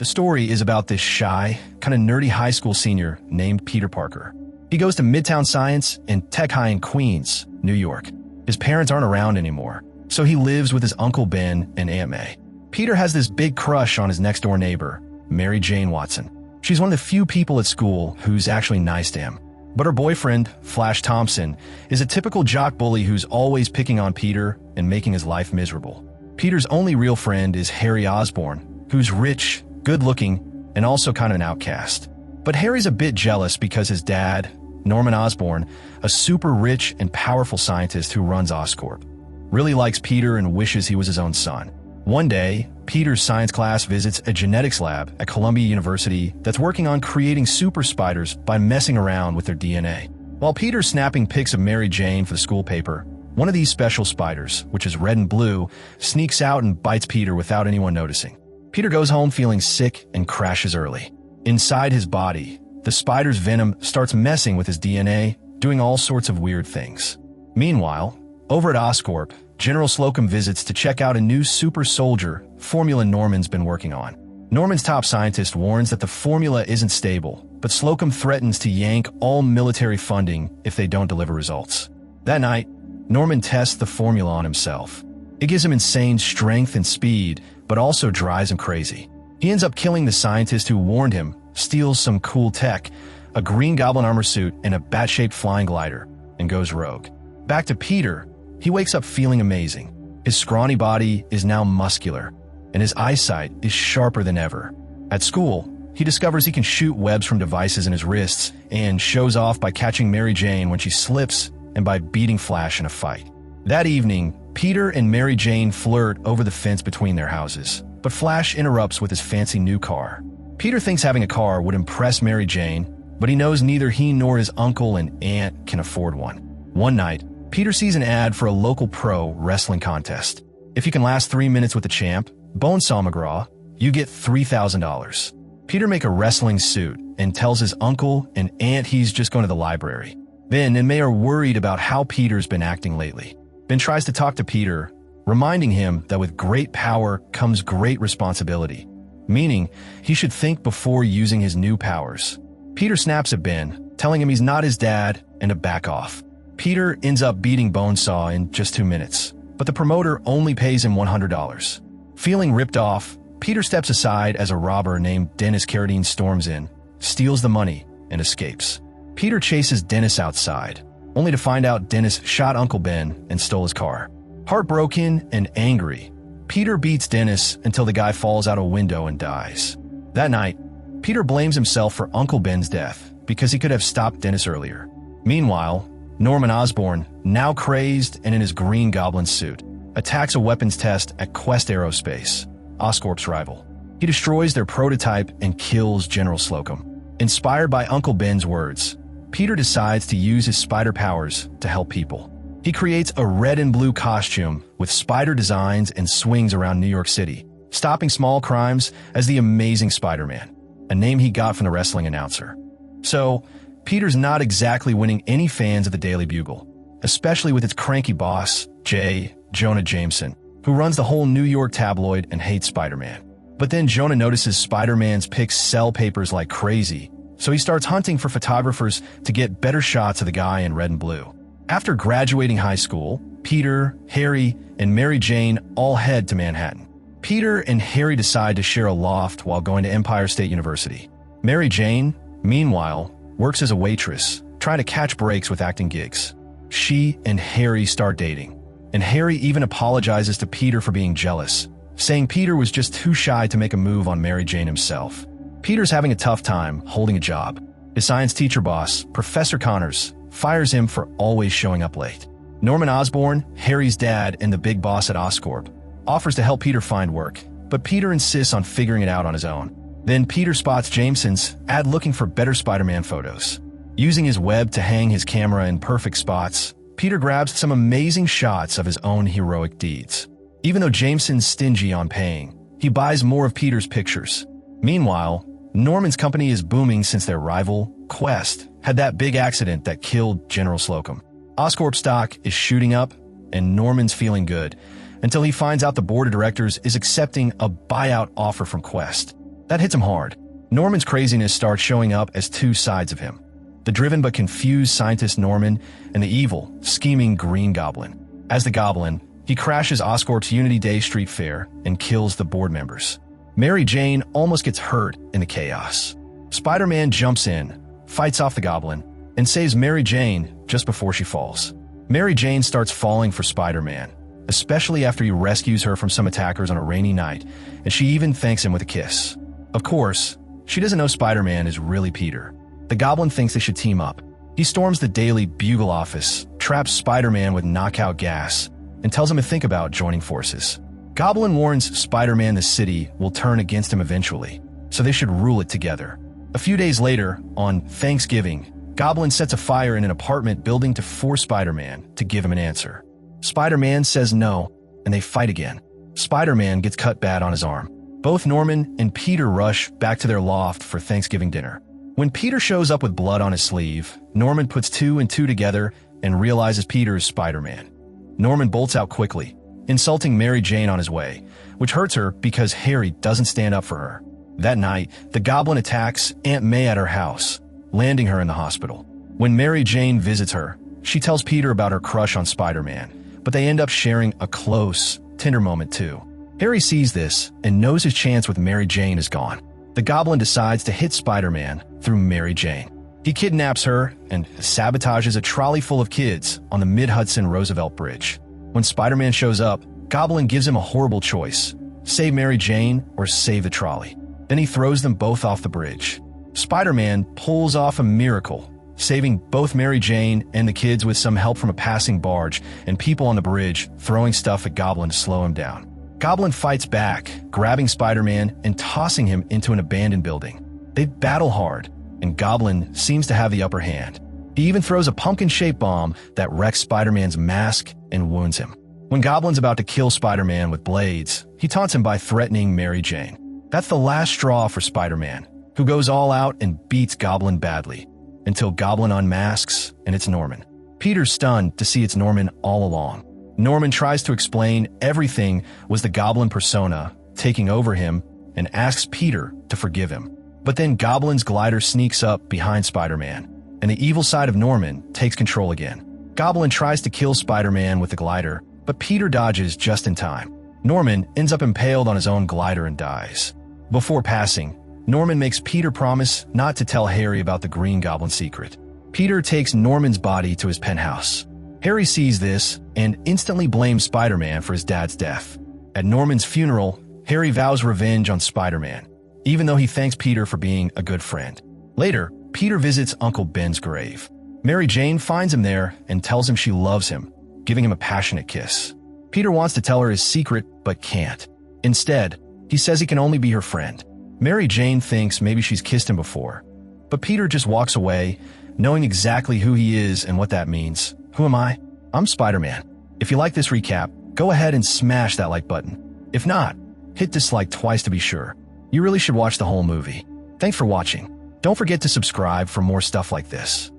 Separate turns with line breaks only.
The story is about this shy, kind of nerdy high school senior named Peter Parker. He goes to Midtown Science and Tech High in Queens, New York. His parents aren't around anymore, so he lives with his Uncle Ben and Aunt May. Peter has this big crush on his next-door neighbor, Mary Jane Watson. She's one of the few people at school who's actually nice to him. But her boyfriend, Flash Thompson, is a typical jock bully who's always picking on Peter and making his life miserable. Peter's only real friend is Harry Osborn, who's rich, good-looking, and also kind of an outcast. But Harry's a bit jealous because his dad, Norman Osborn, a super rich and powerful scientist who runs Oscorp, really likes Peter and wishes he was his own son. One day, Peter's science class visits a genetics lab at Columbia University that's working on creating super spiders by messing around with their DNA. While Peter's snapping pics of Mary Jane for the school paper, one of these special spiders, which is red and blue, sneaks out and bites Peter without anyone noticing. Peter goes home feeling sick and crashes early. Inside his body, the spider's venom starts messing with his DNA, doing all sorts of weird things. Meanwhile, over at Oscorp, General Slocum visits to check out a new super soldier formula Norman's been working on. Norman's top scientist warns that the formula isn't stable, but Slocum threatens to yank all military funding if they don't deliver results. That night, Norman tests the formula on himself. It gives him insane strength and speed, but also drives him crazy. He ends up killing the scientist who warned him, steals some cool tech, a Green Goblin armor suit and a bat-shaped flying glider, and goes rogue. Back to Peter, he wakes up feeling amazing. His scrawny body is now muscular, and his eyesight is sharper than ever. At school, he discovers he can shoot webs from devices in his wrists and shows off by catching Mary Jane when she slips and by beating Flash in a fight. That evening, Peter and Mary Jane flirt over the fence between their houses, but Flash interrupts with his fancy new car. Peter thinks having a car would impress Mary Jane, but he knows neither he nor his uncle and aunt can afford one. One night, Peter sees an ad for a local pro wrestling contest. If you can last 3 minutes with the champ, Bonesaw McGraw, you get $3,000. Peter makes a wrestling suit and tells his uncle and aunt he's just going to the library. Ben and May are worried about how Peter's been acting lately. Ben tries to talk to Peter, reminding him that with great power comes great responsibility, meaning he should think before using his new powers. Peter snaps at Ben, telling him he's not his dad and to back off. Peter ends up beating Bonesaw in just 2 minutes, but the promoter only pays him $100. Feeling ripped off, Peter steps aside as a robber named Dennis Carradine storms in, steals the money, and escapes. Peter chases Dennis outside, only to find out Dennis shot Uncle Ben and stole his car. Heartbroken and angry, Peter beats Dennis until the guy falls out a window and dies. That night, Peter blames himself for Uncle Ben's death because he could have stopped Dennis earlier. Meanwhile, Norman Osborn, now crazed and in his Green Goblin suit, attacks a weapons test at Quest Aerospace, Oscorp's rival. He destroys their prototype and kills General Slocum. Inspired by Uncle Ben's words, Peter decides to use his spider powers to help people. He creates a red and blue costume with spider designs and swings around New York City, stopping small crimes as the Amazing Spider-Man, a name he got from the wrestling announcer. So, Peter's not exactly winning any fans of the Daily Bugle, especially with its cranky boss, Jonah Jameson, who runs the whole New York tabloid and hates Spider-Man. But then Jonah notices Spider-Man's pics sell papers like crazy, so he starts hunting for photographers to get better shots of the guy in red and blue. After graduating high school, Peter, Harry, and Mary Jane all head to Manhattan. Peter and Harry decide to share a loft while going to Empire State University. Mary Jane, meanwhile, works as a waitress, trying to catch breaks with acting gigs. She and Harry start dating, and Harry even apologizes to Peter for being jealous, saying Peter was just too shy to make a move on Mary Jane himself. Peter's having a tough time holding a job. His science teacher boss, Professor Connors, fires him for always showing up late. Norman Osborn, Harry's dad and the big boss at Oscorp, offers to help Peter find work, but Peter insists on figuring it out on his own. Then Peter spots Jameson's ad looking for better Spider-Man photos. Using his web to hang his camera in perfect spots, Peter grabs some amazing shots of his own heroic deeds. Even though Jameson's stingy on paying, he buys more of Peter's pictures. Meanwhile, Norman's company is booming since their rival, Quest, had that big accident that killed General Slocum. Oscorp stock is shooting up, and Norman's feeling good, until he finds out the board of directors is accepting a buyout offer from Quest. That hits him hard. Norman's craziness starts showing up as two sides of him: the driven but confused scientist Norman and the evil, scheming Green Goblin. As the Goblin, he crashes Oscorp's Unity Day street fair and kills the board members. Mary Jane almost gets hurt in the chaos. Spider-Man jumps in, fights off the Goblin, and saves Mary Jane just before she falls. Mary Jane starts falling for Spider-Man, especially after he rescues her from some attackers on a rainy night, and she even thanks him with a kiss. Of course, she doesn't know Spider-Man is really Peter. The Goblin thinks they should team up. He storms the Daily Bugle office, traps Spider-Man with knockout gas, and tells him to think about joining forces. Goblin warns Spider-Man the city will turn against him eventually, so they should rule it together. A few days later, on Thanksgiving, Goblin sets a fire in an apartment building to force Spider-Man to give him an answer. Spider-Man says no, and they fight again. Spider-Man gets cut bad on his arm. Both Norman and Peter rush back to their loft for Thanksgiving dinner. When Peter shows up with blood on his sleeve, Norman puts two and two together and realizes Peter is Spider-Man. Norman bolts out quickly, insulting Mary Jane on his way, which hurts her because Harry doesn't stand up for her. That night, the Goblin attacks Aunt May at her house, landing her in the hospital. When Mary Jane visits her, she tells Peter about her crush on Spider-Man, but they end up sharing a close, tender moment too. Harry sees this and knows his chance with Mary Jane is gone. The Goblin decides to hit Spider-Man through Mary Jane. He kidnaps her and sabotages a trolley full of kids on the Mid-Hudson Roosevelt Bridge. When Spider-Man shows up, Goblin gives him a horrible choice: save Mary Jane or save the trolley. Then he throws them both off the bridge. Spider-Man pulls off a miracle, saving both Mary Jane and the kids with some help from a passing barge and people on the bridge throwing stuff at Goblin to slow him down. Goblin fights back, grabbing Spider-Man and tossing him into an abandoned building. They battle hard, and Goblin seems to have the upper hand. He even throws a pumpkin-shaped bomb that wrecks Spider-Man's mask and wounds him. When Goblin's about to kill Spider-Man with blades, he taunts him by threatening Mary Jane. That's the last straw for Spider-Man, who goes all out and beats Goblin badly, until Goblin unmasks and it's Norman. Peter's stunned to see it's Norman all along. Norman tries to explain everything was the Goblin persona taking over him and asks Peter to forgive him. But then Goblin's glider sneaks up behind Spider-Man, and the evil side of Norman takes control again. Goblin tries to kill Spider-Man with the glider, but Peter dodges just in time. Norman ends up impaled on his own glider and dies. Before passing, Norman makes Peter promise not to tell Harry about the Green Goblin secret. Peter takes Norman's body to his penthouse. Harry sees this and instantly blames Spider-Man for his dad's death. At Norman's funeral, Harry vows revenge on Spider-Man, even though he thanks Peter for being a good friend. Later, Peter visits Uncle Ben's grave. Mary Jane finds him there and tells him she loves him, giving him a passionate kiss. Peter wants to tell her his secret, but can't. Instead, he says he can only be her friend. Mary Jane thinks maybe she's kissed him before, but Peter just walks away, knowing exactly who he is and what that means. Who am I? I'm Spider-Man. If you like this recap, go ahead and smash that like button. If not, hit dislike twice to be sure. You really should watch the whole movie. Thanks for watching. Don't forget to subscribe for more stuff like this.